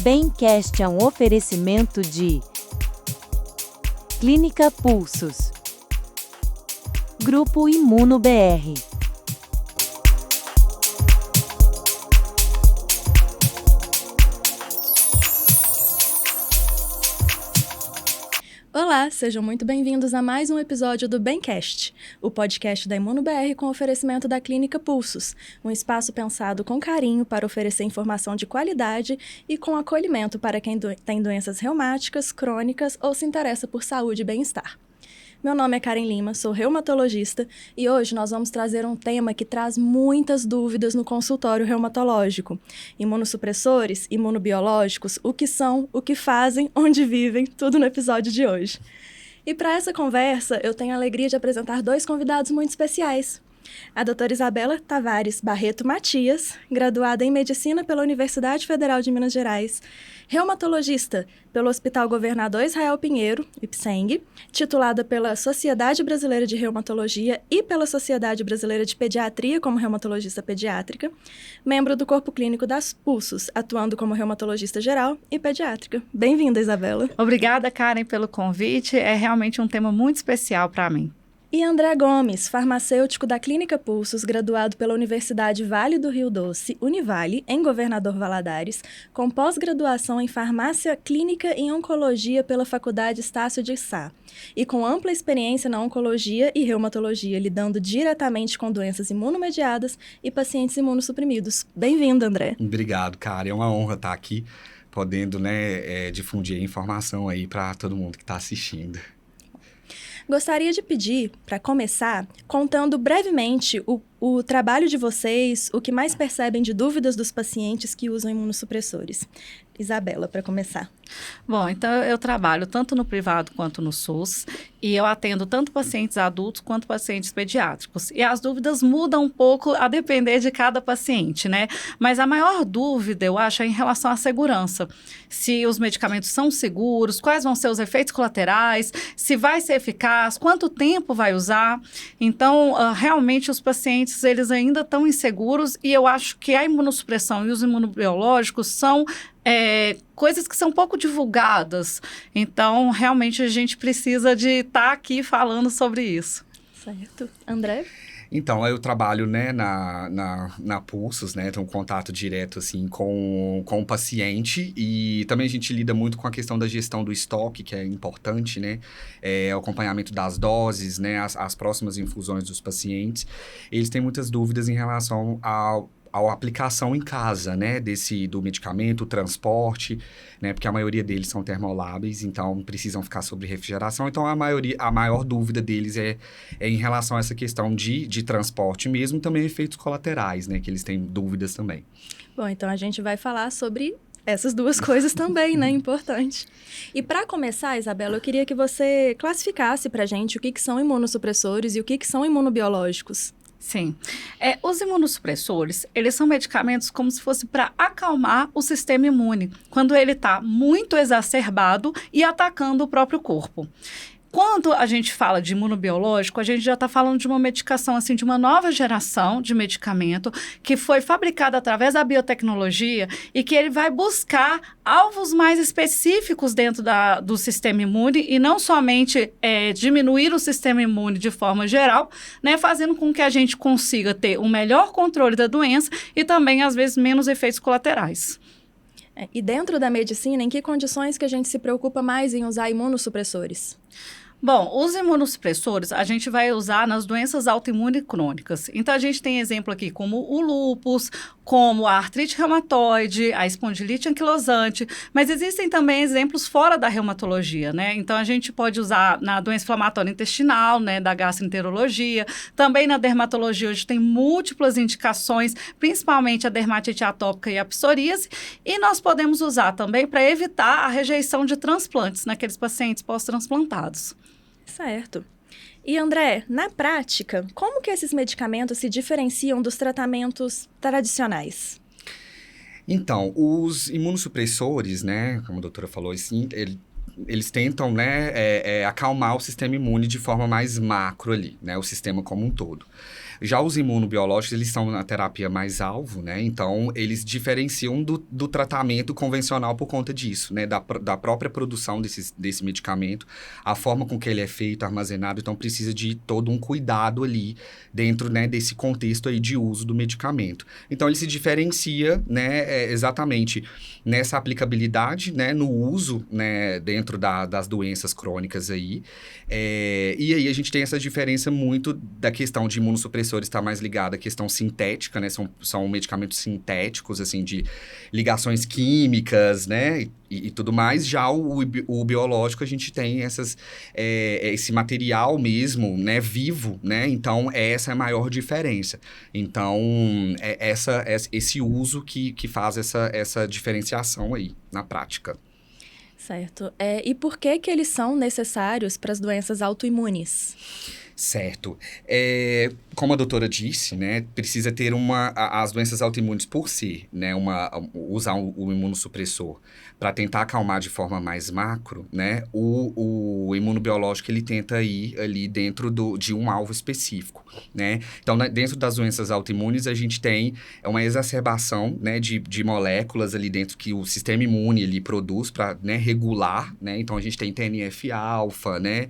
Bemcast é um oferecimento de Clínica Pulsos, Grupo Imuno BR. Olá, sejam muito bem-vindos a mais um episódio do Bemcast, o podcast da Imuno BR com oferecimento da Clínica Pulsos, um espaço pensado com carinho para oferecer informação de qualidade e com acolhimento para quem tem doenças reumáticas, crônicas ou se interessa por saúde e bem-estar. Meu nome é Karen Lima, sou reumatologista e hoje nós vamos trazer um tema que traz muitas dúvidas no consultório reumatológico. Imunossupressores, imunobiológicos, o que são, o que fazem, onde vivem, tudo no episódio de hoje. E para essa conversa, eu tenho a alegria de apresentar dois convidados muito especiais. A doutora Isabela Tavares Barreto Matias, graduada em Medicina pela Universidade Federal de Minas Gerais, reumatologista pelo Hospital Governador Israel Pinheiro, IPSENG, titulada pela Sociedade Brasileira de Reumatologia e pela Sociedade Brasileira de Pediatria como reumatologista pediátrica, membro do Corpo Clínico das Pulsos, atuando como reumatologista geral e pediátrica. Bem-vinda, Isabela. Obrigada, Karen, pelo convite. É realmente um tema muito especial para mim. E André Gomes, farmacêutico da Clínica Pulsos, graduado pela Universidade Vale do Rio Doce, Univale, em Governador Valadares, com pós-graduação em Farmácia Clínica e Oncologia pela Faculdade Estácio de Sá, e com ampla experiência na oncologia e reumatologia, lidando diretamente com doenças imunomediadas e pacientes imunossuprimidos. Bem-vindo, André. Obrigado, cara. É uma honra estar aqui, podendo, difundir a informação aí para todo mundo que está assistindo. Gostaria de pedir, para começar, contando brevemente o trabalho de vocês, o que mais percebem de dúvidas dos pacientes que usam imunossupressores. Isabela, para começar. Bom, então eu trabalho tanto no privado quanto no SUS e eu atendo tanto pacientes adultos quanto pacientes pediátricos. E as dúvidas mudam um pouco a depender de cada paciente, né? Mas a maior dúvida, eu acho, é em relação à segurança. Se os medicamentos são seguros, quais vão ser os efeitos colaterais, se vai ser eficaz, quanto tempo vai usar. Então, realmente os pacientes, eles ainda estão inseguros e eu acho que a imunossupressão e os imunobiológicos são coisas que são pouco divulgadas. Então, realmente, a gente precisa de estar aqui falando sobre isso. Certo. André? Então, eu trabalho, na Pulsos, tenho um contato direto, assim, com o paciente e também a gente lida muito com a questão da gestão do estoque, que é importante, o acompanhamento das doses, as próximas infusões dos pacientes. Eles têm muitas dúvidas em relação a aplicação em casa, do medicamento, o transporte, porque a maioria deles são termoláveis, então precisam ficar sob refrigeração. Então, a maior dúvida deles é em relação a essa questão de transporte mesmo, e também efeitos colaterais, que eles têm dúvidas também. Bom, então a gente vai falar sobre essas duas coisas também, importante. E para começar, Isabela, eu queria que você classificasse para a gente o que são imunossupressores e o que são imunobiológicos. Sim. Os imunossupressores, eles são medicamentos como se fosse para acalmar o sistema imune, quando ele está muito exacerbado e atacando o próprio corpo. Quando a gente fala de imunobiológico, a gente já está falando de uma medicação, assim, de uma nova geração de medicamento que foi fabricada através da biotecnologia e que ele vai buscar alvos mais específicos dentro do sistema imune e não somente diminuir o sistema imune de forma geral, fazendo com que a gente consiga ter um melhor controle da doença e também, às vezes, menos efeitos colaterais. E dentro da medicina, em que condições que a gente se preocupa mais em usar imunossupressores? Bom, os imunossupressores a gente vai usar nas doenças autoimunes crônicas. Então, a gente tem exemplo aqui como o lúpus, como a artrite reumatoide, a espondilite anquilosante, mas existem também exemplos fora da reumatologia, Então, a gente pode usar na doença inflamatória intestinal, da gastroenterologia, também na dermatologia, hoje tem múltiplas indicações, principalmente a dermatite atópica e a psoríase, e nós podemos usar também para evitar a rejeição de transplantes naqueles pacientes pós-transplantados. Certo. E André, na prática, como que esses medicamentos se diferenciam dos tratamentos tradicionais? Então, os imunossupressores, como a doutora falou, assim, eles tentam, acalmar o sistema imune de forma mais macro ali, o sistema como um todo. Já os imunobiológicos, eles são na terapia mais alvo, né? Então, eles diferenciam do tratamento convencional por conta disso, né? Da própria produção desse medicamento, a forma com que ele é feito, armazenado. Então, precisa de todo um cuidado ali dentro, né, desse contexto aí de uso do medicamento. Então, ele se diferencia, né, exatamente nessa aplicabilidade, né, no uso, né, dentro das doenças crônicas aí. E aí a gente tem essa diferença muito da questão de imunossupressores estar mais ligada à questão sintética, né, são medicamentos sintéticos, assim, de ligações químicas, né, e tudo mais. Já o biológico, a gente tem esse material mesmo, né, vivo, né, então essa é a maior diferença. Então, esse uso que faz essa diferenciação aí, na prática. Certo. E por que eles são necessários para as doenças autoimunes? Certo. Como a doutora disse, né, precisa ter as doenças autoimunes por si, né, usar o imunossupressor para tentar acalmar de forma mais macro, né, o imunobiológico ele tenta ir ali dentro de um alvo específico, né. Então, dentro das doenças autoimunes, a gente tem uma exacerbação, né, de moléculas ali dentro que o sistema imune ele produz para, né, regular, né. Então, a gente tem TNF-alfa, né,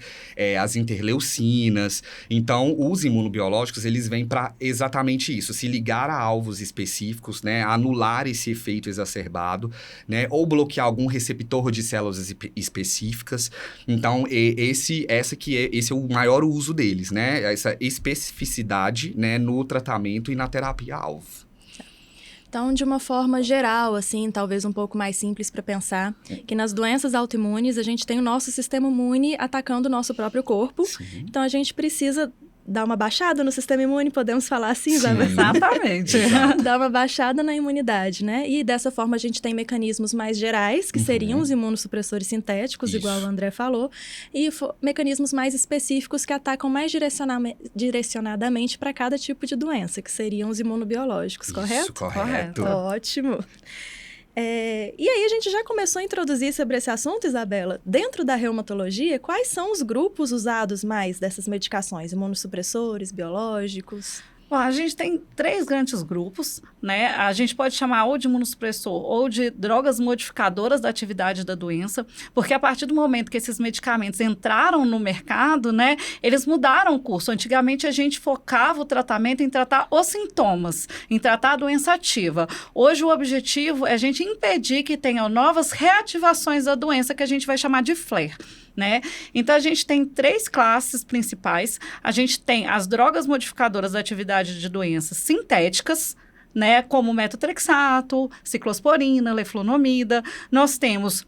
as interleucinas. Então, os imunobiológicos, eles vêm para exatamente isso, se ligar a alvos específicos, né, anular esse efeito exacerbado, né, ou bloquear algum receptor de células específicas. Então, esse é o maior uso deles, né, essa especificidade, né, no tratamento e na terapia-alvo. Então, de uma forma geral, assim, talvez um pouco mais simples para pensar, que nas doenças autoimunes a gente tem o nosso sistema imune atacando o nosso próprio corpo. Sim. Então, a gente precisa dar uma baixada no sistema imune, podemos falar assim, Isabel? Exatamente. Dar uma baixada na imunidade, né? E dessa forma a gente tem mecanismos mais gerais, que seriam os imunossupressores sintéticos, igual o André falou, e mecanismos mais específicos que atacam mais direcionadamente para cada tipo de doença, que seriam os imunobiológicos, correto? Isso, correto. Ótimo. E aí a gente já começou a introduzir sobre esse assunto, Isabela. Dentro da reumatologia, quais são os grupos usados mais dessas medicações? Imunossupressores, biológicos? Bom, a gente tem 3 grandes grupos, né? A gente pode chamar ou de imunossupressor ou de drogas modificadoras da atividade da doença, porque a partir do momento que esses medicamentos entraram no mercado, né, eles mudaram o curso. Antigamente a gente focava o tratamento em tratar os sintomas, em tratar a doença ativa. Hoje o objetivo é a gente impedir que tenham novas reativações da doença, que a gente vai chamar de flare. Né? Então, a gente tem 3 classes principais. A gente tem as drogas modificadoras da atividade de doenças sintéticas, né? Como metotrexato, ciclosporina, leflunomida. Nós temos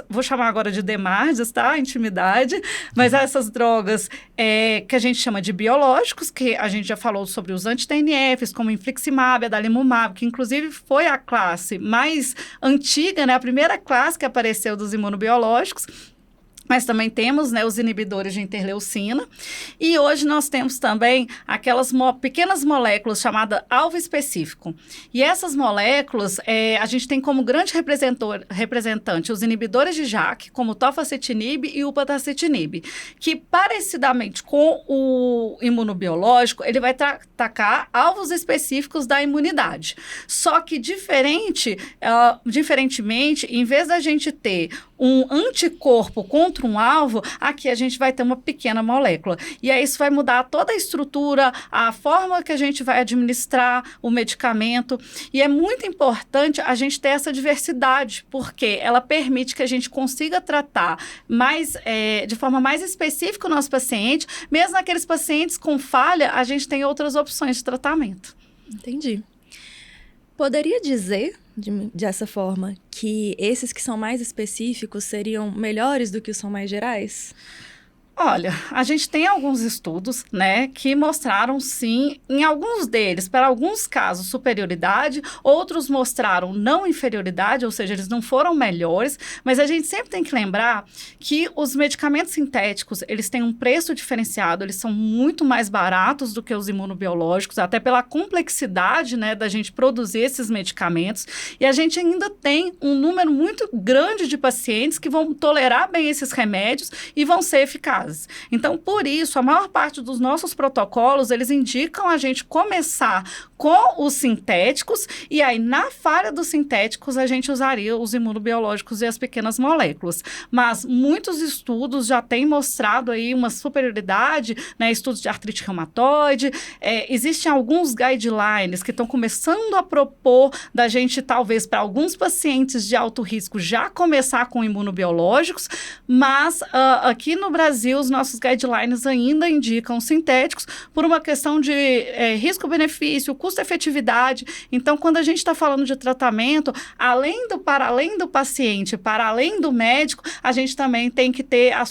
vou chamar agora de DMARDs, tá? Intimidade. Mas essas drogas que a gente chama de biológicos, que a gente já falou sobre os anti-TNFs, como infliximab, adalimumab, que inclusive foi a classe mais antiga, né? A primeira classe que apareceu dos imunobiológicos. Mas também temos, né, os inibidores de interleucina. E hoje nós temos também aquelas pequenas moléculas chamadas alvo específico. E essas moléculas, a gente tem como grande representante os inibidores de JAK, como o tofacitinib e o upadacitinib, que parecidamente com o imunobiológico, ele vai atacar alvos específicos da imunidade. Só que diferentemente, em vez da gente ter um anticorpo contra um alvo, aqui a gente vai ter uma pequena molécula. E aí isso vai mudar toda a estrutura, a forma que a gente vai administrar o medicamento. E é muito importante a gente ter essa diversidade, porque ela permite que a gente consiga tratar de forma mais específica o nosso paciente. Mesmo naqueles pacientes com falha, a gente tem outras opções de tratamento. Entendi. Poderia dizer, dessa forma, que esses que são mais específicos seriam melhores do que os que são mais gerais? Olha, a gente tem alguns estudos, né, que mostraram, sim, em alguns deles, para alguns casos, superioridade, outros mostraram não inferioridade, ou seja, eles não foram melhores, mas a gente sempre tem que lembrar que os medicamentos sintéticos, eles têm um preço diferenciado, eles são muito mais baratos do que os imunobiológicos, até pela complexidade, né, da gente produzir esses medicamentos, e a gente ainda tem um número muito grande de pacientes que vão tolerar bem esses remédios e vão ser eficazes. eficazes. Então, por isso, a maior parte dos nossos protocolos, eles indicam a gente começar com os sintéticos, e aí, na falha dos sintéticos, a gente usaria os imunobiológicos e as pequenas moléculas. Mas muitos estudos já têm mostrado aí uma superioridade, né, estudos de artrite reumatoide, existem alguns guidelines que estão começando a propor da gente, talvez, para alguns pacientes de alto risco, já começar com imunobiológicos, mas aqui no Brasil, os nossos guidelines ainda indicam sintéticos por uma questão de risco-benefício, custo-efetividade. Então, quando a gente está falando de tratamento, para além do paciente, para além do médico, a gente também tem que ter a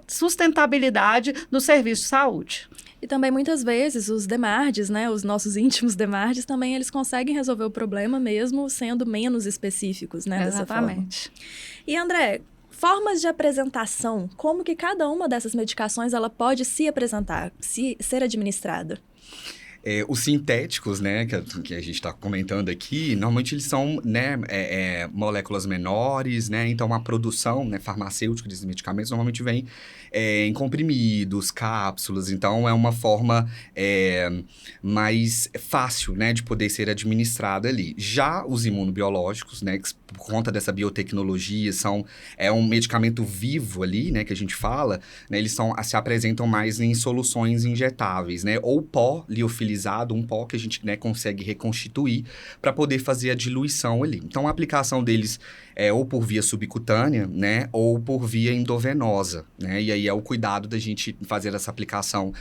sustentabilidade do serviço de saúde. E também, muitas vezes, os DEMARDs, né, os nossos íntimos DEMARDs, também eles conseguem resolver o problema mesmo sendo menos específicos, né, dessa forma. Exatamente. E, André, formas de apresentação, como que cada uma dessas medicações ela pode se apresentar, ser administrada? Os sintéticos, né, que a gente está comentando aqui, normalmente eles são, né, moléculas menores, né, então a produção, né, farmacêutica desses medicamentos normalmente vem em comprimidos, cápsulas, então é uma forma mais fácil, né, de poder ser administrada ali. Já os imunobiológicos, né, que por conta dessa biotecnologia é um medicamento vivo ali, né, que a gente fala, né, eles se apresentam mais em soluções injetáveis, né, ou pó liofilizado, um pó que a gente, né, consegue reconstituir para poder fazer a diluição ali. Então, a aplicação deles é ou por via subcutânea, né, ou por via endovenosa, né, e aí é o cuidado da gente fazer essa aplicação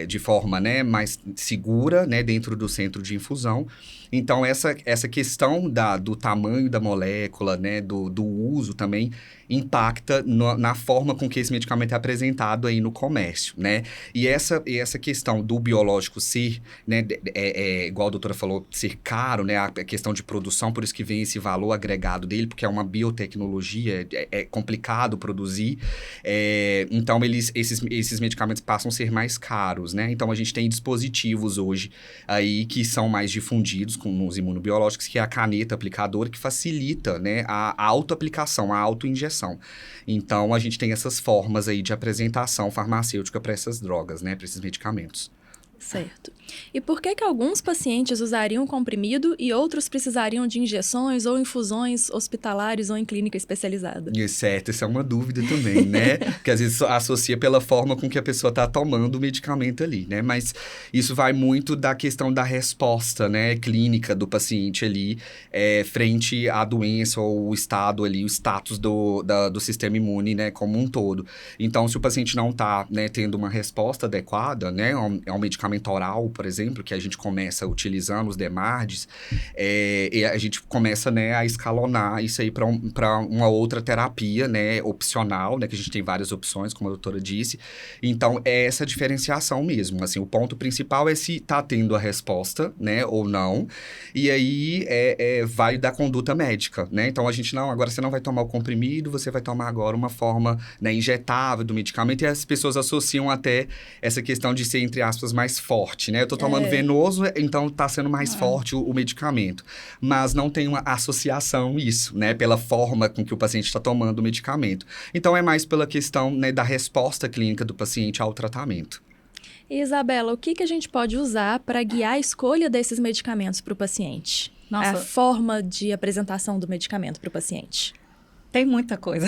de forma, né, mais segura, né, dentro do centro de infusão. Então, essa questão do tamanho da molécula, né, do uso também impacta na forma com que esse medicamento é apresentado aí no comércio, né? E essa questão do biológico ser, né, igual a doutora falou, ser caro, né, a questão de produção, por isso que vem esse valor agregado dele, porque é uma biotecnologia, é complicado produzir, então esses medicamentos passam a ser mais caros, né? Então a gente tem dispositivos hoje aí que são mais difundidos com os imunobiológicos, que é a caneta aplicadora, que facilita, né, a autoaplicação, a autoinjeção. Então, a gente tem essas formas aí de apresentação farmacêutica para essas drogas, né, para esses medicamentos. Certo. E por que alguns pacientes usariam comprimido e outros precisariam de injeções ou infusões hospitalares ou em clínica especializada? Certo, essa é uma dúvida também, né? Porque às vezes associa pela forma com que a pessoa está tomando o medicamento ali, né? Mas isso vai muito da questão da resposta, né, clínica do paciente ali frente à doença ou o estado ali, o status do sistema imune, né, como um todo. Então, se o paciente não está, né, tendo uma resposta adequada, né, ao medicamento oral, por exemplo, que a gente começa utilizando os DEMARDs, e a gente começa, né, a escalonar isso aí para uma outra terapia, né, opcional, né, que a gente tem várias opções, como a doutora disse. Então, é essa diferenciação mesmo. Assim, o ponto principal é se está tendo a resposta, né, ou não. E aí, vai da conduta médica, né? Então, a gente agora você não vai tomar o comprimido, você vai tomar agora uma forma, né, injetável do medicamento, e as pessoas associam até essa questão de ser, entre aspas, mais forte, né? Eu tô tomando venoso, então tá sendo mais forte o medicamento. Mas não tem uma associação isso, né? Pela forma com que o paciente está tomando o medicamento. Então, é mais pela questão, né, da resposta clínica do paciente ao tratamento. E, Isabela, o que a gente pode usar para guiar a escolha desses medicamentos para o paciente? Nossa. A forma de apresentação do medicamento para o paciente. Tem muita coisa.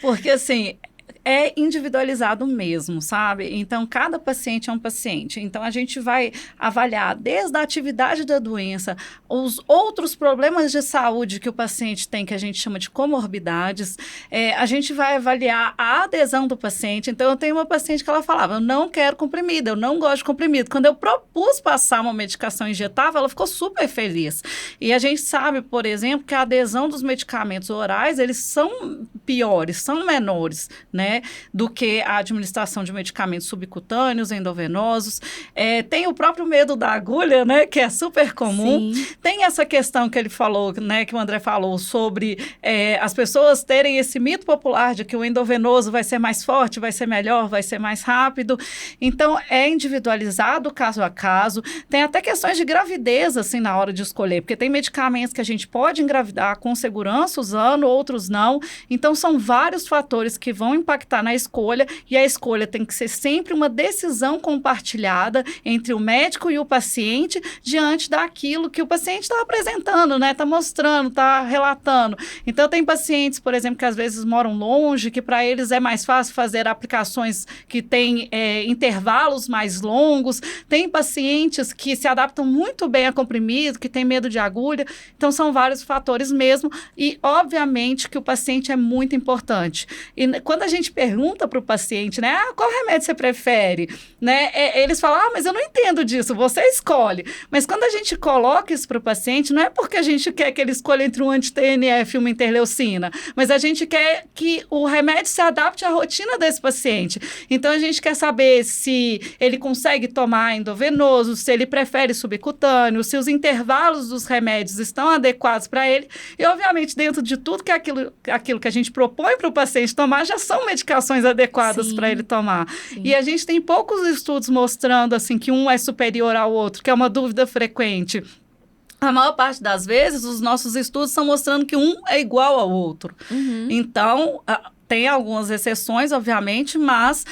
Porque, assim, é individualizado mesmo, sabe? Então, cada paciente é um paciente. Então, a gente vai avaliar desde a atividade da doença, os outros problemas de saúde que o paciente tem, que a gente chama de comorbidades. A gente vai avaliar a adesão do paciente. Então, eu tenho uma paciente que ela falava, eu não quero comprimido, eu não gosto de comprimido. Quando eu propus passar uma medicação injetável, ela ficou super feliz. E a gente sabe, por exemplo, que a adesão dos medicamentos orais, eles são piores, são menores, né, do que a administração de medicamentos subcutâneos, endovenosos. Tem o próprio medo da agulha, né, que é super comum. Sim. Tem essa questão que ele falou, né, que o André falou, sobre as pessoas terem esse mito popular de que o endovenoso vai ser mais forte, vai ser melhor, vai ser mais rápido. Então, é individualizado caso a caso. Tem até questões de gravidez, assim, na hora de escolher, porque tem medicamentos que a gente pode engravidar com segurança usando, outros não. Então, são vários fatores que vão impactar impactar na escolha, e a escolha tem que ser sempre uma decisão compartilhada entre o médico e o paciente diante daquilo que o paciente está apresentando, né? Está mostrando, está relatando. Então, tem pacientes, por exemplo, que às vezes moram longe, que para eles é mais fácil fazer aplicações que têm intervalos mais longos. Tem pacientes que se adaptam muito bem a comprimido, que têm medo de agulha. Então, são vários fatores mesmo. E, obviamente, que o paciente é muito importante. E quando a gente pergunta para o paciente, né, qual remédio você prefere? Né, eles falam, mas eu não entendo disso, você escolhe. Mas quando a gente coloca isso para o paciente, não é porque a gente quer que ele escolha entre um anti-TNF e uma interleucina, mas a gente quer que o remédio se adapte à rotina desse paciente. Então, a gente quer saber se ele consegue tomar endovenoso, se ele prefere subcutâneo, se os intervalos dos remédios estão adequados para ele. E, obviamente, dentro de tudo que é aquilo que a gente propõe para o paciente tomar, já são medicações adequadas para ele tomar. Sim. E a gente tem poucos estudos mostrando assim, que um é superior ao outro, que é uma dúvida frequente. A maior parte das vezes, os nossos estudos estão mostrando que um é igual ao outro. Então, tem algumas exceções, obviamente, mas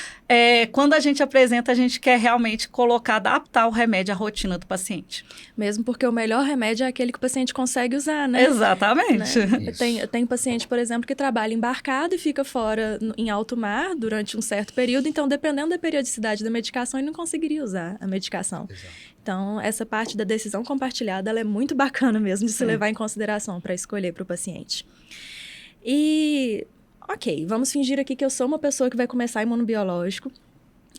quando a gente apresenta, a gente quer realmente adaptar o remédio à rotina do paciente. Mesmo porque o melhor remédio é aquele que o paciente consegue usar, né? Exatamente. Né? Tem paciente, por exemplo, que trabalha embarcado e fica fora em alto mar durante um certo período, então, dependendo da periodicidade da medicação, ele não conseguiria usar a medicação. Exato. Então, essa parte da decisão compartilhada, ela é muito bacana mesmo de se levar em consideração para escolher para o paciente. E... ok, vamos fingir aqui que eu sou uma pessoa que vai começar imunobiológico.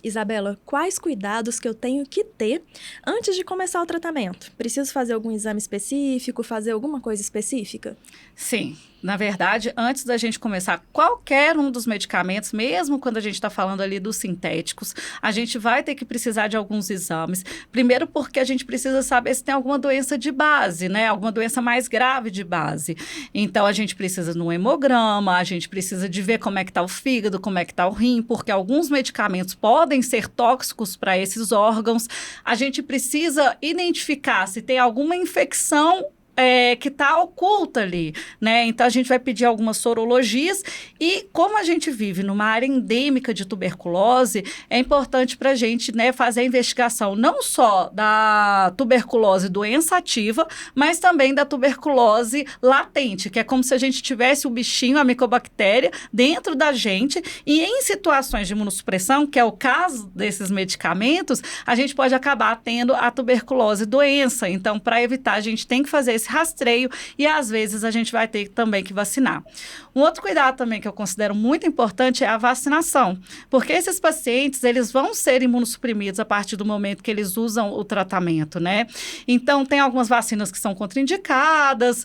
Isabela, quais cuidados que eu tenho que ter antes de começar o tratamento? Preciso fazer algum exame específico, fazer alguma coisa específica? Sim. Na verdade, antes da gente começar qualquer um dos medicamentos, mesmo quando a gente está falando ali dos sintéticos, a gente vai ter que precisar de alguns exames. Primeiro porque a gente precisa saber se tem alguma doença de base, né? Alguma doença mais grave de base. Então, a gente precisa de um hemograma, a gente precisa de ver como é que está o fígado, como é que está o rim, porque alguns medicamentos podem ser tóxicos para esses órgãos. A gente precisa identificar se tem alguma infecção que está oculta ali, né? Então, a gente vai pedir algumas sorologias e, como a gente vive numa área endêmica de tuberculose, é importante para a gente, né, fazer a investigação não só da tuberculose doença ativa, mas também da tuberculose latente, que é como se a gente tivesse o bichinho, a micobactéria, dentro da gente e em situações de imunossupressão, que é o caso desses medicamentos, a gente pode acabar tendo a tuberculose doença. Então, para evitar, a gente tem que fazer esse rastreio e, às vezes, a gente vai ter também que vacinar. Um outro cuidado também que eu considero muito importante é a vacinação, porque esses pacientes, eles vão ser imunossuprimidos a partir do momento que eles usam o tratamento, né? Então, tem algumas vacinas que são contraindicadas,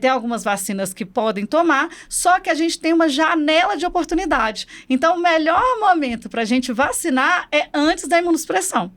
tem algumas vacinas que podem tomar, só que a gente tem uma janela de oportunidade. Então, o melhor momento para a gente vacinar é antes da imunossupressão,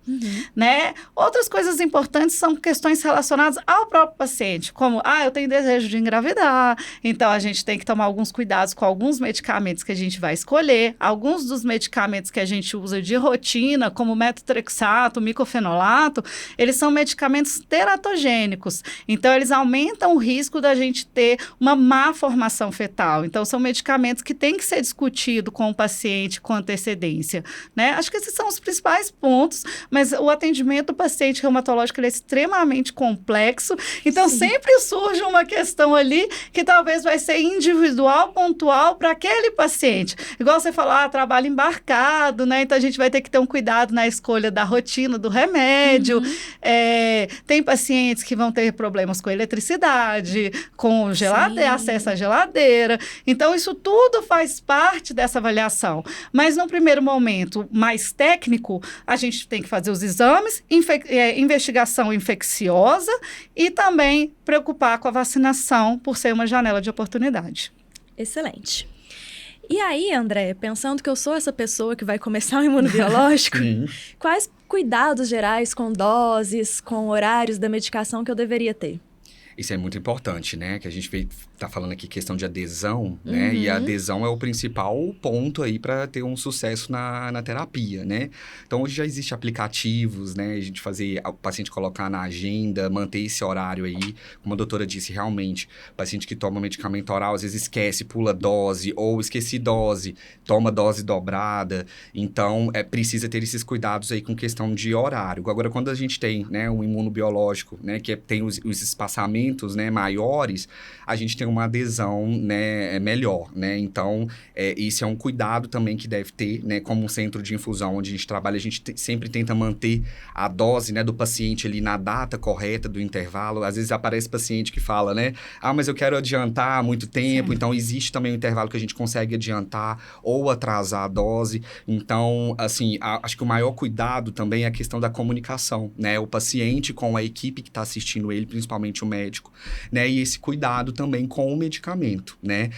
né? Outras coisas importantes são questões relacionadas ao próprio paciente, como, eu tenho desejo de engravidar, então a gente tem que tomar alguns cuidados com alguns medicamentos que a gente vai escolher. Alguns dos medicamentos que a gente usa de rotina, como metotrexato, micofenolato, eles são medicamentos teratogênicos, então eles aumentam o risco da gente ter uma má formação fetal. Então, são medicamentos que têm que ser discutidos com o paciente com antecedência, né? Acho que esses são os principais pontos, mas o atendimento do paciente reumatológico ele é extremamente complexo, então sempre surge uma questão ali que talvez vai ser individual, pontual para aquele paciente. Igual você falou, trabalho embarcado, né? Então, a gente vai ter que ter um cuidado na escolha da rotina do remédio. Tem pacientes que vão ter problemas com eletricidade, com acesso à geladeira. Então, isso tudo faz parte dessa avaliação. Mas, no primeiro momento mais técnico, a gente tem que fazer os exames, investigação infecciosa e também preocupar com a vacinação por ser uma janela de oportunidade. Excelente. E aí, André, pensando que eu sou essa pessoa que vai começar o imunobiológico, quais cuidados gerais com doses, com horários da medicação que eu deveria ter? Isso é muito importante, né? Que a gente tá falando aqui questão de adesão, né? E a adesão é o principal ponto aí para ter um sucesso na terapia, né? Então, hoje já existem aplicativos, né? A gente fazer o paciente colocar na agenda, manter esse horário aí. Como a doutora disse, realmente, o paciente que toma medicamento oral, às vezes esquece, pula dose, ou esqueci dose, toma dose dobrada. Então, precisa ter esses cuidados aí com questão de horário. Agora, quando a gente tem, né, um imunobiológico, né, que tem os espaçamentos, né, maiores, a gente tem uma adesão, né, melhor, né? Então, isso é um cuidado também que deve ter, né? Como um centro de infusão onde a gente trabalha, a gente sempre tenta manter a dose, né, do paciente ali na data correta do intervalo. Às vezes aparece paciente que fala, né? Mas eu quero adiantar muito tempo. Sim. Então, existe também um intervalo que a gente consegue adiantar ou atrasar a dose. Então, assim, acho que o maior cuidado também é a questão da comunicação, né? O paciente com a equipe que está assistindo ele, principalmente o médico, né? E esse cuidado também com o medicamento, né?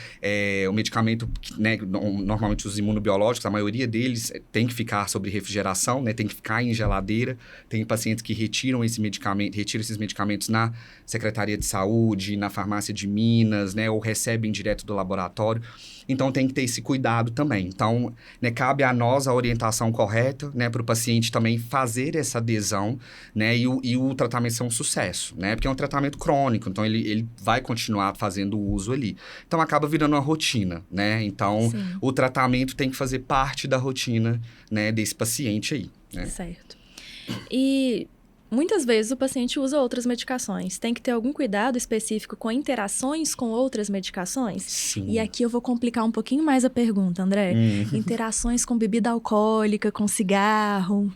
O medicamento, né? Normalmente os imunobiológicos, a maioria deles tem que ficar sobre refrigeração, né? Tem que ficar em geladeira. Tem pacientes que retiram esses medicamentos na Secretaria de Saúde, na farmácia de Minas, né? Ou recebem direto do laboratório. Então, tem que ter esse cuidado também. Então, né, cabe a nós a orientação correta, né, para o paciente também fazer essa adesão, né, e o tratamento ser um sucesso, né, porque é um tratamento crônico, então ele vai continuar fazendo uso ali. Então, acaba virando uma rotina, né, então Sim. o tratamento tem que fazer parte da rotina, né, desse paciente aí, né. Certo. E muitas vezes o paciente usa outras medicações. Tem que ter algum cuidado específico com interações com outras medicações? Sim. E aqui eu vou complicar um pouquinho mais a pergunta, André. Interações com bebida alcoólica, com cigarro...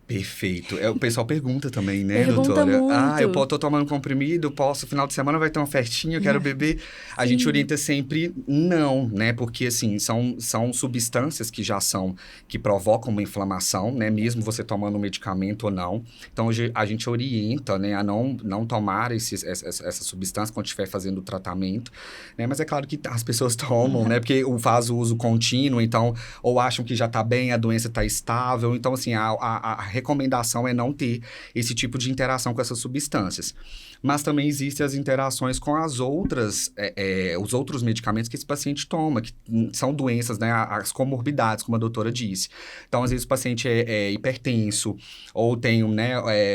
Perfeito. O pessoal pergunta também, né, Pergunta doutora? muito. Eu tô tomando comprimido, final de semana vai ter uma festinha, eu quero beber. A gente orienta sempre não, né? Porque, assim, são substâncias que provocam uma inflamação, né? Mesmo você tomando um medicamento ou não. Então, a gente orienta, né, a não tomar essa substância quando estiver fazendo o tratamento, né? Mas é claro que as pessoas tomam, né? Porque faz o uso contínuo, então, ou acham que já tá bem, a doença tá estável. Então, assim, a recomendação é não ter esse tipo de interação com essas substâncias. Mas também existem as interações com os outros medicamentos que esse paciente toma, que são doenças, né, as comorbidades, como a doutora disse. Então, às vezes o paciente é hipertenso, ou tem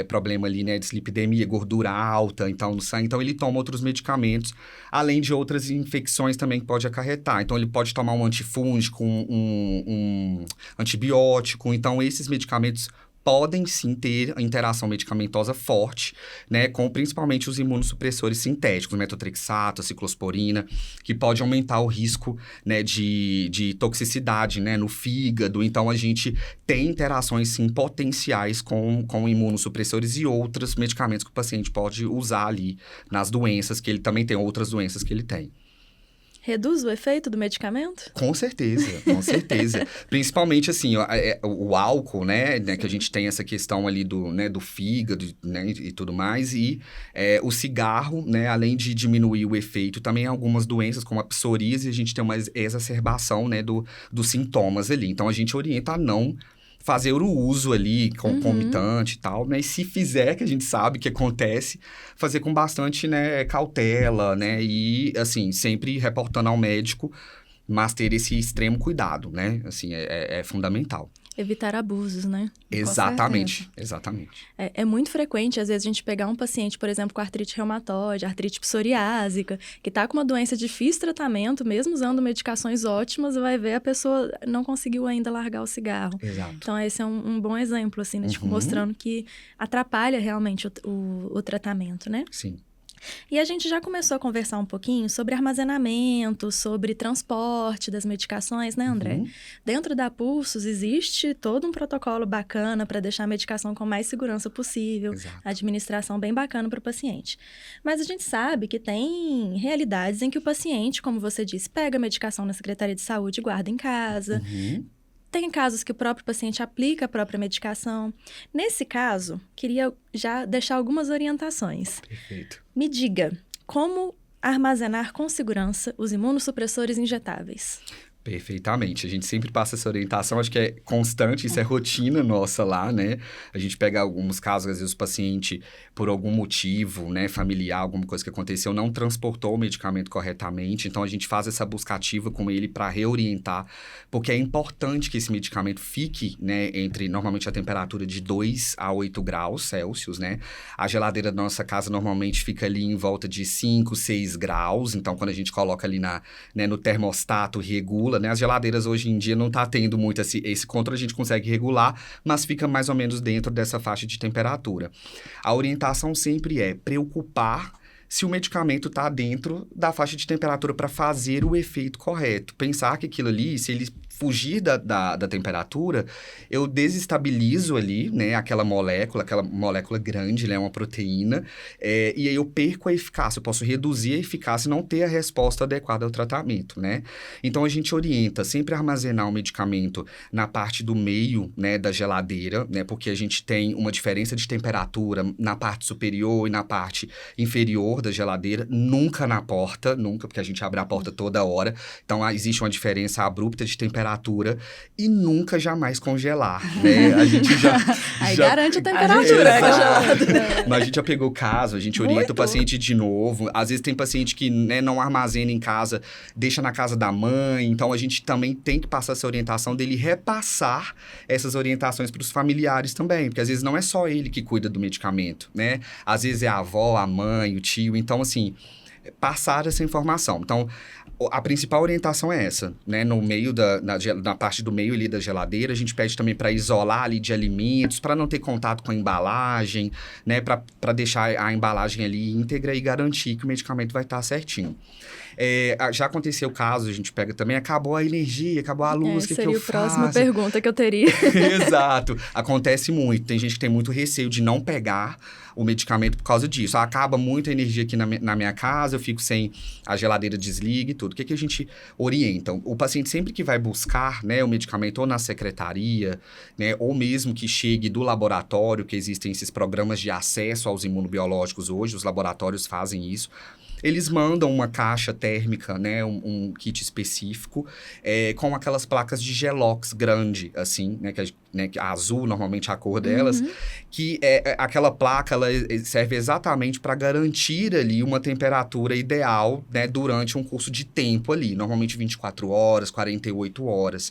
problema ali, né, de dislipidemia, gordura alta, então, no sangue. Então, ele toma outros medicamentos, além de outras infecções também que pode acarretar. Então, ele pode tomar um antifúngico, um antibiótico. Então, esses medicamentos podem sim ter interação medicamentosa forte, né, com principalmente os imunossupressores sintéticos, metotrexato, ciclosporina, que pode aumentar o risco, né, de toxicidade, né, no fígado. Então, a gente tem interações sim potenciais com imunossupressores e outros medicamentos que o paciente pode usar ali nas doenças, que ele também tem outras doenças que ele tem. Reduz o efeito do medicamento? Com certeza, com certeza. Principalmente, assim, o álcool, né, que a gente tem essa questão ali do fígado, né, e tudo mais. E o cigarro, né, além de diminuir o efeito, também algumas doenças, como a psoríase, a gente tem uma exacerbação, né, dos sintomas ali. Então, a gente orienta a não fazer o uso ali, concomitante e tal, mas se fizer, que a gente sabe que acontece, fazer com bastante, né, cautela, né, e, assim, sempre reportando ao médico, mas ter esse extremo cuidado, né, assim, é fundamental. Evitar abusos, né? Exatamente, exatamente. É muito frequente, às vezes, a gente pegar um paciente, por exemplo, com artrite reumatoide, artrite psoriásica, que está com uma doença de difícil tratamento, mesmo usando medicações ótimas, vai ver a pessoa não conseguiu ainda largar o cigarro. Exato. Então, esse é um bom exemplo, assim, né? Tipo, mostrando que atrapalha realmente o tratamento, né? Sim. E a gente já começou a conversar um pouquinho sobre armazenamento, sobre transporte das medicações, né, André? Dentro da Pulsos existe todo um protocolo bacana para deixar a medicação com mais segurança possível, Exato. administração bem bacana para o paciente. Mas a gente sabe que tem realidades em que o paciente, como você disse, pega a medicação na Secretaria de Saúde e guarda em casa. Tem casos que o próprio paciente aplica a própria medicação. Nesse caso, queria já deixar algumas orientações. Perfeito. Me diga, como armazenar com segurança os imunossupressores injetáveis? Perfeitamente. A gente sempre passa essa orientação, acho que é constante, isso é rotina nossa lá, né? A gente pega alguns casos, às vezes o paciente, por algum motivo, né, familiar, alguma coisa que aconteceu, não transportou o medicamento corretamente, então a gente faz essa busca ativa com ele para reorientar, porque é importante que esse medicamento fique, né, entre, normalmente, a temperatura de 2 a 8 graus Celsius, né? A geladeira da nossa casa normalmente fica ali em volta de 5, 6 graus, então quando a gente coloca ali no termostato, regula, né? As geladeiras hoje em dia não tá tendo muito esse controle, a gente consegue regular, mas fica mais ou menos dentro dessa faixa de temperatura. A orientação sempre é preocupar se o medicamento está dentro da faixa de temperatura para fazer o efeito correto. Pensar que aquilo ali, se ele fugir da temperatura, eu desestabilizo ali, né, aquela molécula grande, né, uma proteína, e aí eu perco a eficácia, eu posso reduzir a eficácia e não ter a resposta adequada ao tratamento, né? Então, a gente orienta sempre a armazenar o medicamento na parte do meio, né, da geladeira, né, porque a gente tem uma diferença de temperatura na parte superior e na parte inferior da geladeira, nunca na porta, nunca, porque a gente abre a porta toda hora, então existe uma diferença abrupta de temperatura e nunca jamais congelar, né? A gente já... Aí já... garante a temperatura, congelado. Mas a gente já pegou caso, a gente orienta o paciente de novo. Às vezes tem paciente que, né, não armazena em casa, deixa na casa da mãe. Então, a gente também tem que passar essa orientação dele repassar essas orientações para os familiares também. Porque às vezes não é só ele que cuida do medicamento, né? Às vezes é a avó, a mãe, o tio. Então, assim, passar essa informação. Então, a principal orientação é essa, né? No meio na parte do meio ali da geladeira, a gente pede também para isolar ali de alimentos, para não ter contato com a embalagem, né? Para deixar a embalagem ali íntegra e garantir que o medicamento vai estar certinho. Já aconteceu o caso, a gente pega também, acabou a energia, acabou a luz, o que eu faço? Seria a próxima pergunta que eu teria. Exato. Acontece muito. Tem gente que tem muito receio de não pegar o medicamento por causa disso. Acaba muita energia aqui na minha casa, eu fico sem a geladeira, desliga e tudo. O que a gente orienta? O paciente sempre que vai buscar, né, o medicamento ou na secretaria, né, ou mesmo que chegue do laboratório, que existem esses programas de acesso aos imunobiológicos hoje, os laboratórios fazem isso. Eles mandam uma caixa térmica, né, um kit específico, com aquelas placas de Gelox grande, assim, né, que a azul, normalmente a cor delas, que aquela placa, ela serve exatamente para garantir ali uma temperatura ideal, né, durante um curso de tempo ali, normalmente 24 horas, 48 horas.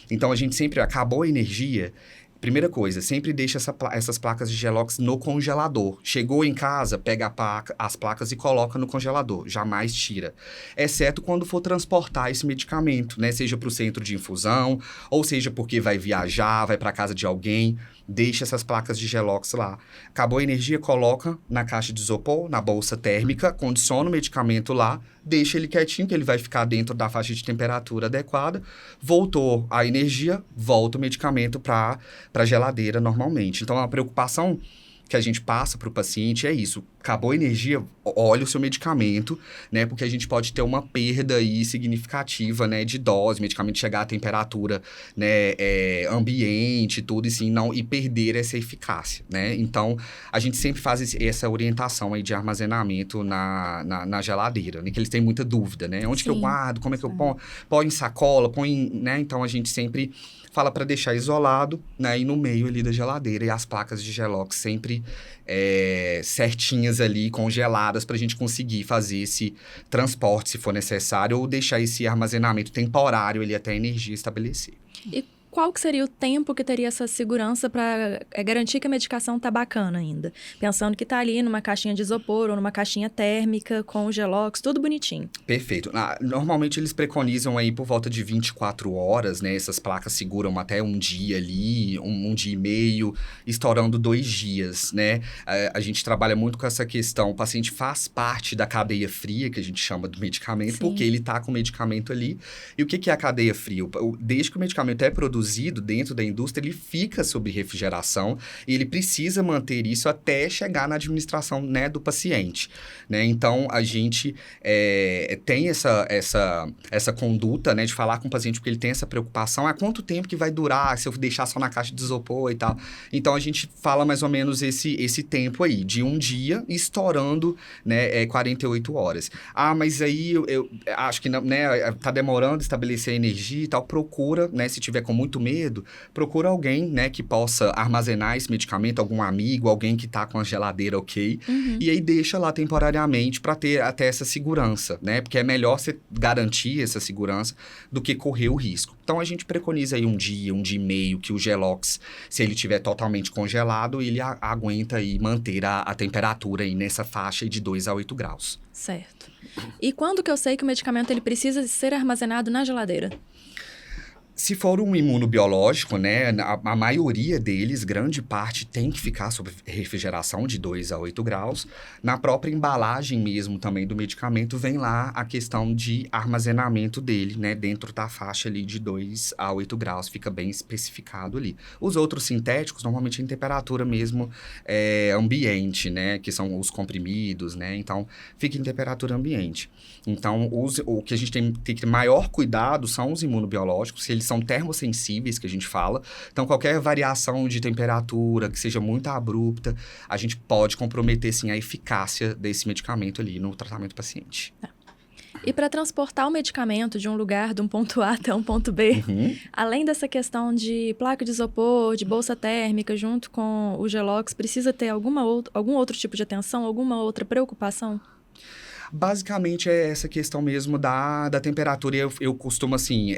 Então, a gente sempre, acabou a energia... Primeira coisa, sempre deixa essas placas de Gelox no congelador. Chegou em casa, pega as placas e coloca no congelador. Jamais tira. Exceto quando for transportar esse medicamento, né? Seja para o centro de infusão, ou seja porque vai viajar, vai para casa de alguém. Deixa essas placas de Gelox lá. Acabou a energia, coloca na caixa de isopor, na bolsa térmica, condiciona o medicamento lá, deixa ele quietinho, que ele vai ficar dentro da faixa de temperatura adequada. Voltou a energia, volta o medicamento para a geladeira normalmente. Então, a preocupação que a gente passa para o paciente é isso. Acabou a energia, olha o seu medicamento, né? Porque a gente pode ter uma perda aí significativa, né? De dose, medicamento chegar à temperatura, né? Ambiente, tudo assim, e perder essa eficácia, né? Então, a gente sempre faz essa orientação aí de armazenamento na geladeira, né? Que eles têm muita dúvida, né? Onde que eu guardo? Como é que eu ponho? Põe em sacola, né? Então, a gente sempre fala para deixar isolado, né? E no meio ali da geladeira. E as placas de Gelox sempre certinhas ali, congeladas, para a gente conseguir fazer esse transporte, se for necessário, ou deixar esse armazenamento temporário ali até a energia estabelecer. E qual que seria o tempo que teria essa segurança para garantir que a medicação tá bacana ainda? Pensando que tá ali numa caixinha de isopor ou numa caixinha térmica com o Gelox, tudo bonitinho. Perfeito. Normalmente eles preconizam aí por volta de 24 horas, né? Essas placas seguram até um dia ali, um dia e meio, estourando 2 dias, né? A gente trabalha muito com essa questão. O paciente faz parte da cadeia fria, que a gente chama do medicamento, porque ele tá com o medicamento ali. E o que é a cadeia fria? Desde que o medicamento é produzido, produzido dentro da indústria, ele fica sob refrigeração e ele precisa manter isso até chegar na administração, né, do paciente, né? Então, a gente tem essa conduta, né, de falar com o paciente porque ele tem essa preocupação. Há quanto tempo que vai durar se eu deixar só na caixa de isopor e tal? Então, a gente fala mais ou menos esse tempo aí, de um dia estourando, né, 48 horas. Ah, mas aí eu acho que, né, tá demorando estabelecer a energia e tal. Procura, né, se tiver com muito medo, procura alguém, né, que possa armazenar esse medicamento, algum amigo, alguém que tá com a geladeira ok, e aí deixa lá temporariamente para ter até essa segurança, né, porque é melhor você garantir essa segurança do que correr o risco. Então, a gente preconiza aí um dia e meio que o Gelox, se ele estiver totalmente congelado, ele aguenta aí manter a temperatura aí nessa faixa aí de 2 a 8 graus. Certo. E quando que eu sei que o medicamento ele precisa ser armazenado na geladeira? Se for um imunobiológico, né, a maioria deles, grande parte, tem que ficar sob refrigeração de 2 a 8 graus. Na própria embalagem mesmo também do medicamento, vem lá a questão de armazenamento dele, né, dentro da faixa ali de 2 a 8 graus, fica bem especificado ali. Os outros sintéticos, normalmente em temperatura mesmo ambiente, né, que são os comprimidos, né, então fica em temperatura ambiente. Então, o que a gente tem que ter maior cuidado são os imunobiológicos, se eles são termosensíveis, que a gente fala. Então, qualquer variação de temperatura que seja muito abrupta, a gente pode comprometer, sim, a eficácia desse medicamento ali no tratamento do paciente. E para transportar o medicamento de um lugar, de um ponto A até um ponto B, além dessa questão de placa de isopor, de bolsa térmica, junto com o Gelox, precisa ter algum outro tipo de atenção, alguma outra preocupação? Basicamente é essa questão mesmo da temperatura. Eu costumo, assim,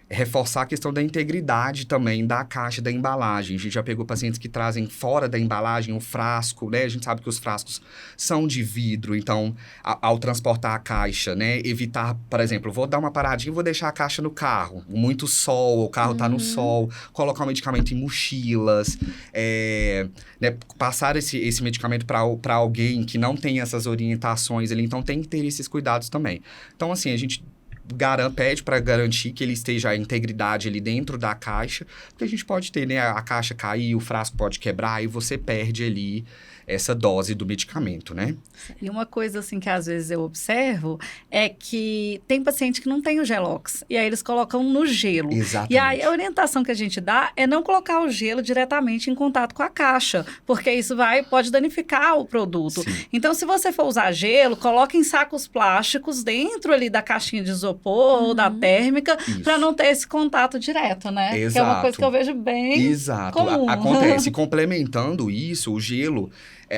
reforçar a questão da integridade também da caixa, da embalagem. A gente já pegou pacientes que trazem fora da embalagem o frasco, né? A gente sabe que os frascos são de vidro, então, ao transportar a caixa, né? Evitar, por exemplo, vou dar uma paradinha e vou deixar a caixa no carro. Muito sol, o carro tá no sol. Colocar o medicamento em mochilas. Né? Passar esse medicamento para alguém que não tem essas orientações ali. Então, tem que ter esses cuidados também. Então, assim, a gente pede para garantir que ele esteja a integridade ali dentro da caixa, porque a gente pode ter, né, a caixa cair, o frasco pode quebrar e você perde ali essa dose do medicamento, né? E uma coisa, assim, que às vezes eu observo é que tem paciente que não tem o Gelox, e aí eles colocam no gelo. Exatamente. E aí a orientação que a gente dá é não colocar o gelo diretamente em contato com a caixa, porque isso pode danificar o produto. Sim. Então, se você for usar gelo, coloque em sacos plásticos dentro ali da caixinha de isopor ou da térmica, para não ter esse contato direto, né? Exato. Que é uma coisa que eu vejo bem comum. Acontece. Complementando isso, o gelo...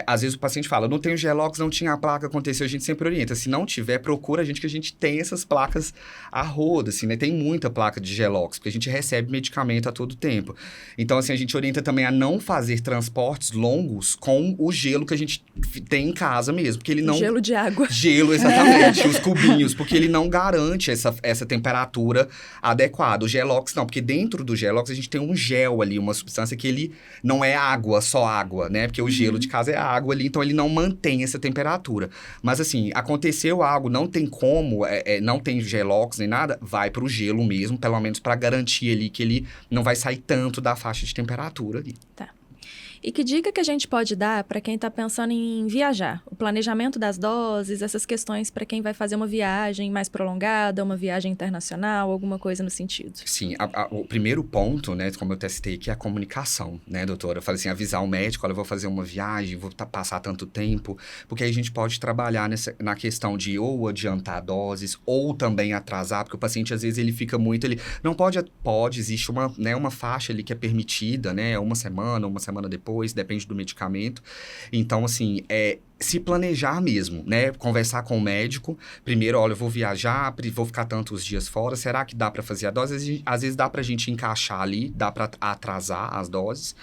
às vezes o paciente fala, eu não tenho Gelox, não tinha a placa, aconteceu, a gente sempre orienta. Se não tiver, procura a gente, que a gente tem essas placas a roda, assim, né? Tem muita placa de Gelox, porque a gente recebe medicamento a todo tempo. Então, assim, a gente orienta também a não fazer transportes longos com o gelo que a gente tem em casa mesmo, porque ele não... Gelo de água. Gelo, exatamente, os cubinhos, porque ele não garante essa temperatura adequada. O Gelox não, porque dentro do Gelox a gente tem um gel ali, uma substância que ele não é água, só água, né? Porque o gelo de casa é água ali, então ele não mantém essa temperatura. Mas assim, aconteceu algo, não tem como, não tem Gelox nem nada, vai pro gelo mesmo, pelo menos para garantir ali que ele não vai sair tanto da faixa de temperatura ali. Tá. E que dica que a gente pode dar para quem está pensando em viajar? O planejamento das doses, essas questões para quem vai fazer uma viagem mais prolongada, uma viagem internacional, alguma coisa no sentido. Sim, o primeiro ponto, né, como eu testei aqui, é a comunicação, né, doutora? Eu falei assim, avisar o médico, olha, eu vou fazer uma viagem, vou passar tanto tempo, porque aí a gente pode trabalhar na questão de ou adiantar doses, ou também atrasar, porque o paciente, às vezes, ele fica muito, não pode, existe uma faixa ali que é permitida, né, uma semana depois, depende do medicamento. Então, assim, se planejar mesmo, né? Conversar com o médico. Primeiro, olha, eu vou viajar, vou ficar tantos dias fora. Será que dá para fazer a dose? Às vezes dá pra gente encaixar ali, dá para atrasar as doses.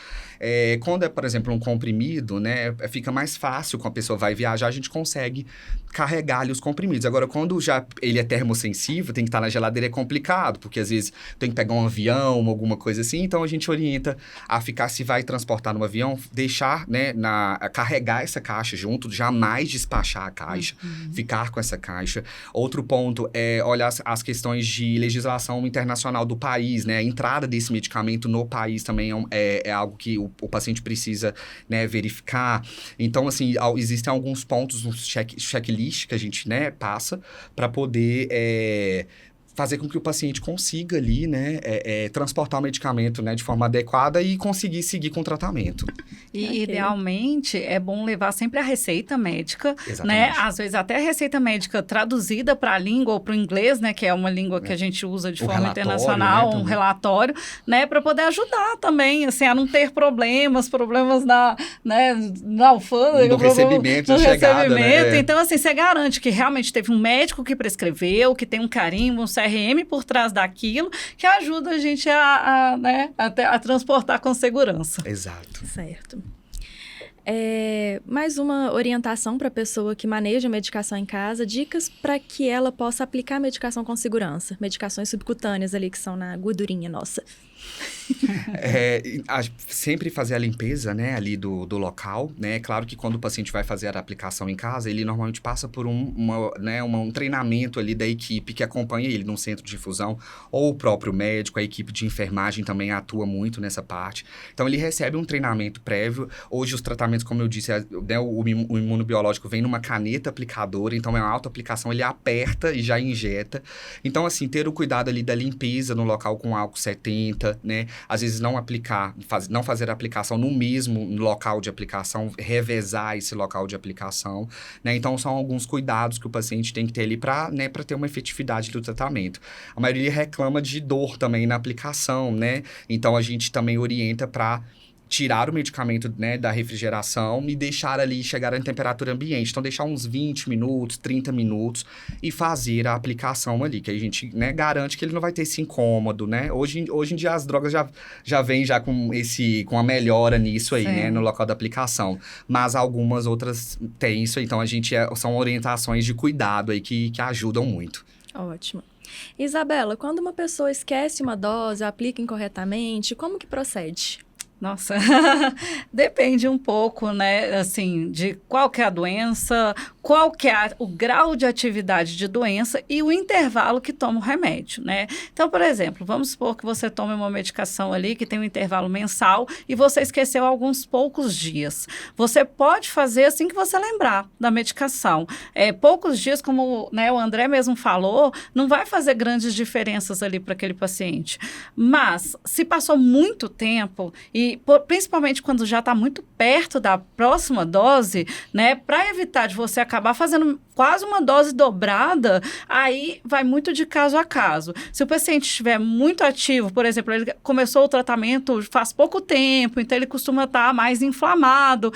Quando é, por exemplo, um comprimido, né? Fica mais fácil, quando a pessoa vai viajar, a gente consegue carregar ali os comprimidos. Agora, quando já ele é termosensível, tem que estar na geladeira, é complicado, porque às vezes tem que pegar um avião, alguma coisa assim. Então, a gente orienta a ficar, se vai transportar no avião, deixar, né? Carregar essa caixa junto ponto, jamais despachar a caixa, ficar com essa caixa. Outro ponto é olhar as questões de legislação internacional do país, né? A entrada desse medicamento no país também é algo que o paciente precisa, né, verificar. Então, assim, existem alguns pontos no checklist que a gente, né, passa para poder fazer com que o paciente consiga ali, né, transportar o medicamento, né, de forma adequada e conseguir seguir com o tratamento. E, idealmente, é bom levar sempre a receita médica, Exatamente. né? Às vezes até a receita médica traduzida para a língua ou para o inglês, né? Que é uma língua que a gente usa de forma internacional, né, um relatório, né? Para poder ajudar também, assim, a não ter problemas na alfândega. No recebimento, no chegada, recebimento. né? Então, assim, você garante que realmente teve um médico que prescreveu, que tem um carimbo, um CRM por trás daquilo, que ajuda a gente a transportar com segurança. Exato. Certo. Mais uma orientação para a pessoa que maneja medicação em casa, dicas para que ela possa aplicar a medicação com segurança. Medicações subcutâneas ali que são na gordurinha nossa. Sempre fazer a limpeza, né, ali do local, né? Claro que quando o paciente vai fazer a aplicação em casa, ele normalmente passa por um treinamento ali da equipe que acompanha ele num centro de infusão, ou o próprio médico, a equipe de enfermagem também atua muito nessa parte. Então, ele recebe um treinamento prévio. Hoje, os tratamentos, como eu disse, né, o imunobiológico vem numa caneta aplicadora, então é uma autoaplicação, ele aperta e já injeta. Então, assim, ter o cuidado ali da limpeza no local com álcool 70, né? Às vezes não fazer a aplicação no mesmo local de aplicação, revezar esse local de aplicação, né? Então, são alguns cuidados que o paciente tem que ter ali para ter uma efetividade do tratamento. A maioria reclama de dor também na aplicação, né? Então, a gente também orienta para tirar o medicamento, né, da refrigeração e deixar ali, chegar em temperatura ambiente. Então, deixar uns 20 minutos, 30 minutos e fazer a aplicação ali, que aí a gente, né, garante que ele não vai ter esse incômodo, né? Hoje em dia, as drogas já vêm já com a melhora nisso aí, né, no local da aplicação. Mas algumas outras têm isso aí. Então, são orientações de cuidado aí que ajudam muito. Ótimo. Isabela, quando uma pessoa esquece uma dose, aplica incorretamente, como que procede? Nossa, depende um pouco, né, assim, de qual que é a doença, qual que é o grau de atividade de doença e o intervalo que toma o remédio, né? Então, por exemplo, vamos supor que você tome uma medicação ali que tem um intervalo mensal e você esqueceu alguns poucos dias. Você pode fazer assim que você lembrar da medicação. Poucos dias, como, né, o André mesmo falou, não vai fazer grandes diferenças ali para aquele paciente. Mas, se passou muito tempo e principalmente quando já está muito perto da próxima dose, né, para evitar de você acabar fazendo quase uma dose dobrada, aí vai muito de caso a caso. Se o paciente estiver muito ativo, por exemplo, ele começou o tratamento faz pouco tempo, então ele costuma estar mais inflamado,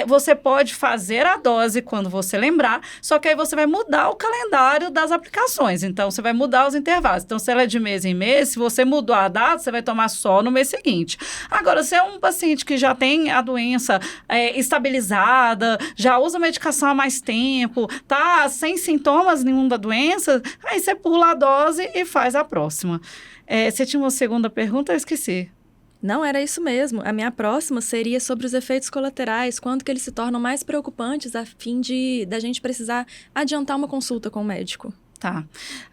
você pode fazer a dose quando você lembrar, só que aí você vai mudar o calendário das aplicações, então você vai mudar os intervalos. Então, se ela é de mês em mês, se você mudou a data, você vai tomar só no mês seguinte. Agora, se é um paciente que já tem a doença estabilizada, já usa medicação há mais tempo, tá sem sintomas nenhum da doença, aí você pula a dose e faz a próxima. Você tinha uma segunda pergunta? Eu esqueci. Não, era isso mesmo. A minha próxima seria sobre os efeitos colaterais, quando que eles se tornam mais preocupantes a fim da gente precisar adiantar uma consulta com o médico. Tá.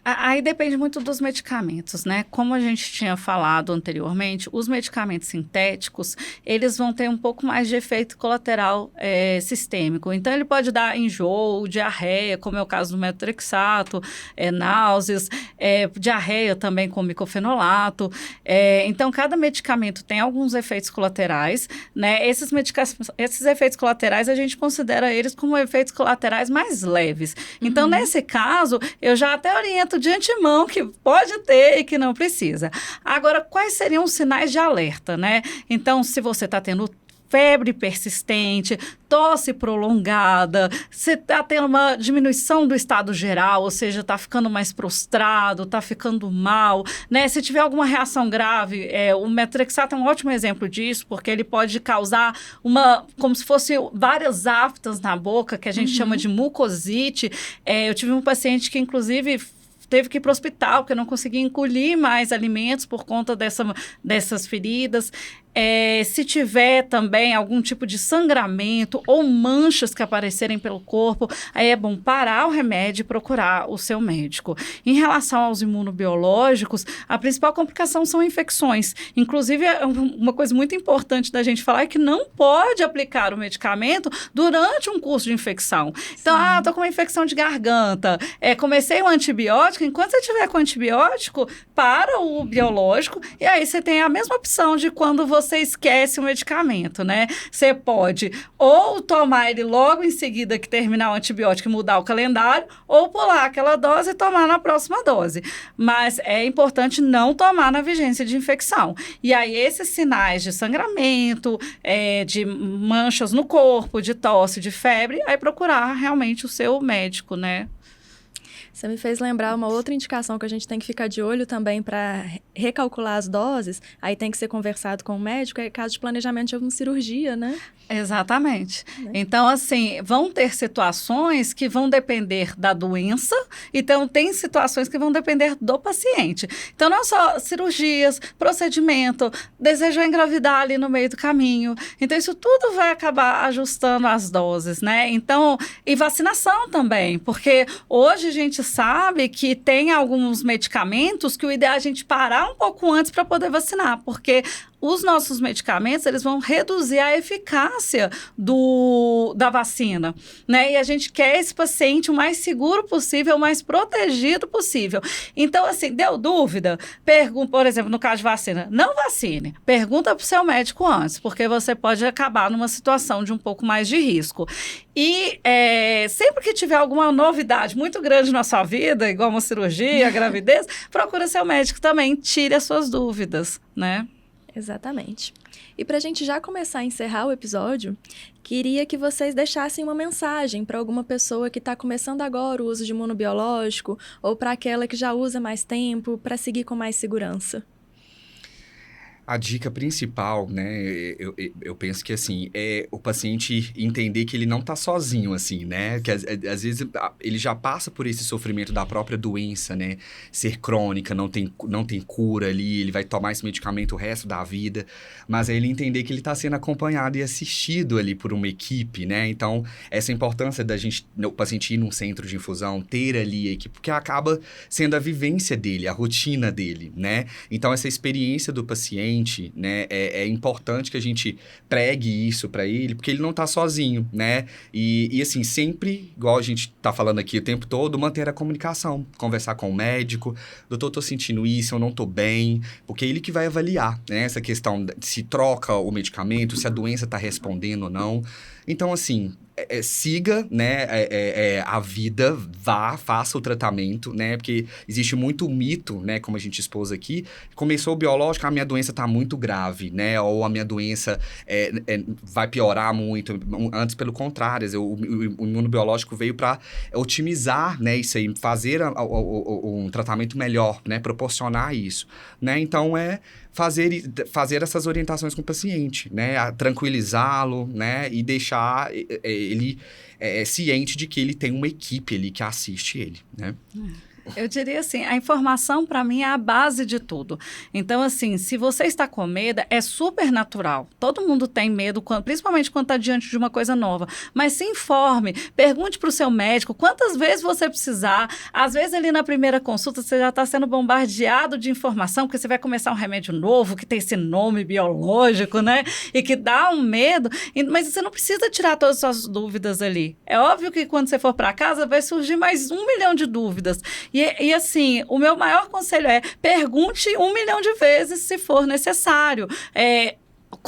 Aí depende muito dos medicamentos, né? Como a gente tinha falado anteriormente, os medicamentos sintéticos, eles vão ter um pouco mais de efeito colateral sistêmico. Então, ele pode dar enjoo, diarreia, como é o caso do metrexato, náuseas, diarreia também com micofenolato. Então, cada medicamento tem alguns efeitos colaterais, né? Esses efeitos colaterais, a gente considera eles como efeitos colaterais mais leves. Então, nesse caso, eu já até oriento de antemão que pode ter e que não precisa. Agora, quais seriam os sinais de alerta, né? Então, se você está tendo febre persistente, tosse prolongada, você está tendo uma diminuição do estado geral, ou seja, está ficando mais prostrado, está ficando mal, né? Se tiver alguma reação grave, o metrexato é um ótimo exemplo disso, porque ele pode causar como se fosse várias aftas na boca, que a gente chama de mucosite. Eu tive um paciente que, inclusive, teve que ir para o hospital, porque não conseguia engolir mais alimentos por conta dessas feridas. Se tiver também algum tipo de sangramento ou manchas que aparecerem pelo corpo, aí é bom parar o remédio e procurar o seu médico. Em relação aos imunobiológicos, a principal complicação são infecções. Inclusive, uma coisa muito importante da gente falar é que não pode aplicar o medicamento durante um curso de infecção. Então, estou com uma infecção de garganta, comecei um antibiótico, enquanto você estiver com antibiótico, para o biológico, e aí você tem a mesma opção de quando você esquece o medicamento, né? Você pode ou tomar ele logo em seguida que terminar o antibiótico e mudar o calendário, ou pular aquela dose e tomar na próxima dose. Mas é importante não tomar na vigência de infecção. E aí, esses sinais de sangramento, de manchas no corpo, de tosse, de febre, aí procurar realmente o seu médico, né? Você me fez lembrar uma outra indicação que a gente tem que ficar de olho também para recalcular as doses, aí tem que ser conversado com o médico, é caso de planejamento de alguma cirurgia, né? Exatamente. Então, assim, vão ter situações que vão depender da doença, então tem situações que vão depender do paciente. Então, não só cirurgias, procedimento, desejou engravidar ali no meio do caminho. Então, isso tudo vai acabar ajustando as doses, né? Então, e vacinação também, porque hoje a gente sabe que tem alguns medicamentos que o ideal é a gente parar um pouco antes para poder vacinar, porque os nossos medicamentos, eles vão reduzir a eficácia da vacina, né? E a gente quer esse paciente o mais seguro possível, o mais protegido possível. Então, assim, deu dúvida? Por exemplo, no caso de vacina, não vacine. Pergunta para o seu médico antes, porque você pode acabar numa situação de um pouco mais de risco. E sempre que tiver alguma novidade muito grande na sua vida, igual uma cirurgia, gravidez, procura seu médico também, tire as suas dúvidas, né? Exatamente. E para a gente já começar a encerrar o episódio, queria que vocês deixassem uma mensagem para alguma pessoa que está começando agora o uso de imunobiológico ou para aquela que já usa mais tempo, para seguir com mais segurança. A dica principal, né, eu penso que, assim, é o paciente entender que ele não tá sozinho, assim, né? Que às vezes ele já passa por esse sofrimento da própria doença, né? Ser crônica, não tem cura ali, ele vai tomar esse medicamento o resto da vida. Mas é ele entender que ele tá sendo acompanhado e assistido ali por uma equipe, né? Então, essa importância o paciente ir num centro de infusão, ter ali a equipe, porque acaba sendo a vivência dele, a rotina dele, né? Então, essa experiência do paciente, né, é importante que a gente pregue isso para ele, porque ele não tá sozinho, né? E assim, sempre, igual a gente tá falando aqui o tempo todo, manter a comunicação, conversar com o médico, doutor, tô sentindo isso, eu não tô bem, porque é ele que vai avaliar, né, essa questão de se troca o medicamento, se a doença tá respondendo ou não. Então, assim, siga, né, a vida, faça o tratamento, né, porque existe muito mito, né, como a gente expôs aqui, começou o biológico, a minha doença tá muito grave, né, ou a minha doença vai piorar muito, antes pelo contrário, o imunobiológico veio para otimizar, né, isso aí, fazer um tratamento melhor, né, proporcionar isso, né, então fazer essas orientações com o paciente, né, tranquilizá-lo, né, e deixar ele ciente de que ele tem uma equipe ali que assiste ele, né? Eu diria assim, a informação para mim é a base de tudo. Então, assim, se você está com medo, é super natural. Todo mundo tem medo, principalmente quando está diante de uma coisa nova. Mas se informe, pergunte para o seu médico quantas vezes você precisar. Às vezes, ali na primeira consulta, você já está sendo bombardeado de informação, porque você vai começar um remédio novo, que tem esse nome biológico, né? E que dá um medo. Mas você não precisa tirar todas as suas dúvidas ali. É óbvio que quando você for para casa, vai surgir mais 1 milhão de dúvidas. E assim, o meu maior conselho é pergunte 1 milhão de vezes se for necessário.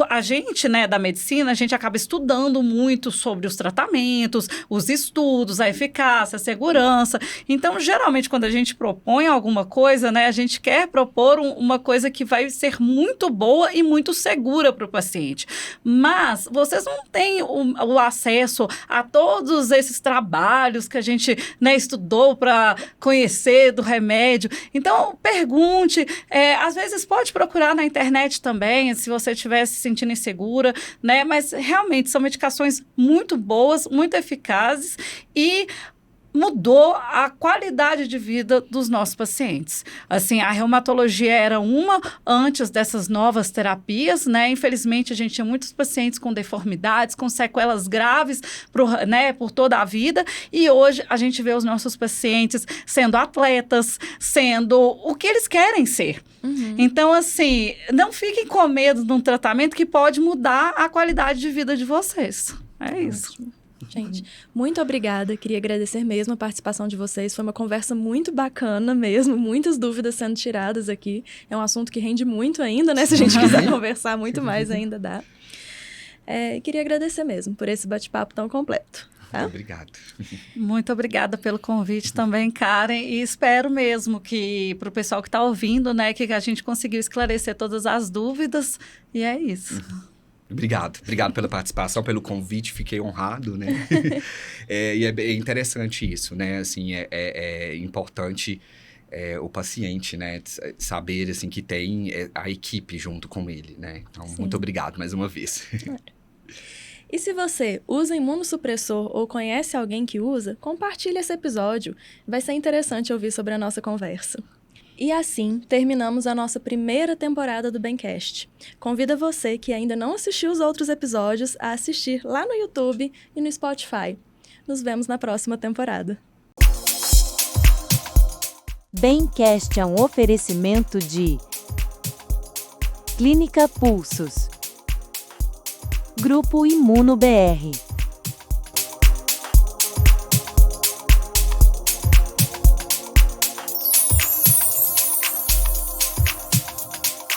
A gente, né, da medicina, a gente acaba estudando muito sobre os tratamentos, os estudos, a eficácia, a segurança. Então, geralmente, quando a gente propõe alguma coisa, né, a gente quer propor uma coisa que vai ser muito boa e muito segura para o paciente. Mas vocês não têm o acesso a todos esses trabalhos que a gente, né, estudou para conhecer do remédio. Então, pergunte. Às vezes, pode procurar na internet também, se você estiver se sentindo insegura, né? Mas realmente são medicações muito boas, muito eficazes e mudou a qualidade de vida dos nossos pacientes. Assim, a reumatologia era uma antes dessas novas terapias, né? Infelizmente, a gente tinha muitos pacientes com deformidades, com sequelas graves por toda a vida, e hoje a gente vê os nossos pacientes sendo atletas, sendo o que eles querem ser. Então, assim, não fiquem com medo de um tratamento que pode mudar a qualidade de vida de vocês. É isso. Gente, muito obrigada. Queria agradecer mesmo a participação de vocês. Foi uma conversa muito bacana mesmo. Muitas dúvidas sendo tiradas aqui. É um assunto que rende muito ainda, né? Se a gente quiser conversar muito mais ainda dá. Queria agradecer mesmo por esse bate-papo tão completo. Tá? Obrigado. Muito obrigada pelo convite também, Karen. E espero mesmo que, para o pessoal que está ouvindo, né, que a gente conseguiu esclarecer todas as dúvidas. E é isso. Obrigado pela participação, pelo convite, fiquei honrado, né? E é interessante isso, né? Assim, é importante o paciente, né? Saber, assim, que tem a equipe junto com ele, né? Então, Sim. Muito obrigado mais uma vez. E se você usa imunossupressor ou conhece alguém que usa, compartilhe esse episódio. Vai ser interessante ouvir sobre a nossa conversa. E assim, terminamos a nossa primeira temporada do Bencast. Convido você que ainda não assistiu os outros episódios a assistir lá no YouTube e no Spotify. Nos vemos na próxima temporada. Bencast é um oferecimento de Clínica Pulsos, Grupo Imuno BR.